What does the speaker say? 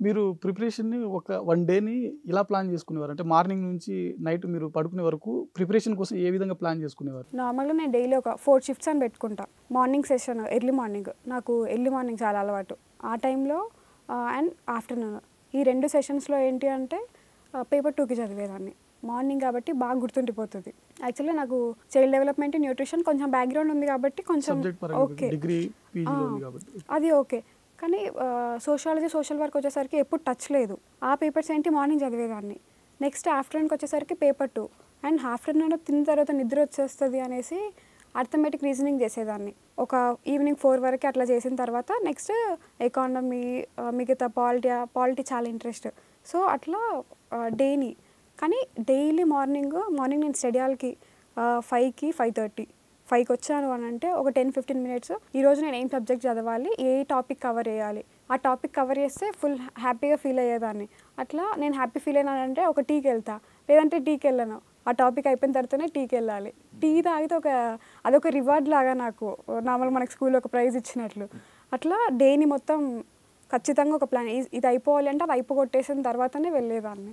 మీరు ప్రిపరేషన్‌ని ఒక 1 డేని ఇలా ప్లాన్ చేసుకునేవారు? అంటే మార్నింగ్ నుంచి నైట్ మీరు పడుకునే వరకు ప్రిపరేషన్ కోసం ఏ విధంగా ప్లాన్ చేసుకునేవారు? నార్మల్‌గా నేను డైలీ ఒక 4 షిఫ్ట్స్ అని పెట్టుకుంటా. Morning session early morning. నాకు ఎర్లీ మార్నింగ్ చాలా అలవాటు. ఆ టైంలో అండ్ ఆఫ్టర్‌నూన్. ఈ 2 సెషన్స్‌లో ఏంటి అంటే పేపర్ 2కి చదివేదాన్ని. మార్నింగ్ కాబట్టి బాగా గుర్తుండిపోతది. యాక్చువల్‌గా నాకు చైల్డ్ డెవలప్‌మెంట్, న్యూట్రిషన్ కొంచెం బ్యాక్‌గ్రౌండ్ ఉంది కాబట్టి కొంచెం సబ్జెక్ట్ పరంగా ఓకే. డిగ్రీ, ఆ! పీజీలో ఉంది కాబట్టి. అది ఓకే. కానీ సోషియాలజీ, సోషల్ వర్క్ వచ్చేసరికి ఎప్పుడు టచ్ లేదు. ఆ పేపర్స్ ఏంటి మార్నింగ్ చదివేదాన్ని. నెక్స్ట్ ఆఫ్టర్‌నూన్‌కి వచ్చేసరికి పేపర్ 2 అండ్ ఆఫ్టర్‌నూన్ తిన్న తర్వాత నిద్ర వచ్చేస్తది అనేసి అర్థమెటిక్ రీజనింగ్ చేసేదాన్ని. ఒక ఈవినింగ్ 4 వరకి అట్లా చేసిన తర్వాత నెక్స్ట్ ఎకానమీ, మిగతా పాలిటీ చాలా ఇంట్రెస్ట్. సో, అట్లా డేని కానీ డైలీ మార్నింగ్ నేను స్టడీ హాల్‌కి 5కి, 5:30 5కొచ్చాను అనంటే ఒక 10, 15 మినిట్స్ ఈరోజు నేను ఏం సబ్జెక్ట్ చదవాలి, ఏ టాపిక్ కవర్ చేయాలి. ఆ టాపిక్ కవర్ చేస్తే ఫుల్ హ్యాపీగా ఫీల్ అయ్యేదాన్ని. అట్లా నేను హ్యాపీ ఫీల్ అయినానంటే ఒక టీకెళ్తా. లేదంటే టీకెళ్ళను. ఆ టాపిక్ అయిపోయిన తర్వాతనే టీకెళ్ళాలి. టీ తాగితే అదొక రివార్డ్ లాగా నాకు. నార్మల్‌గా మనకు స్కూల్‌లో ఒక ప్రైజ్ ఇచ్చినట్లు. అట్లా డేని మొత్తం ఖచ్చితంగా ఒక ప్లాన్ ఇది అయిపోవాలి అంటే అది అయిపోగొట్టేసిన తర్వాతనే వెళ్ళేదాన్ని.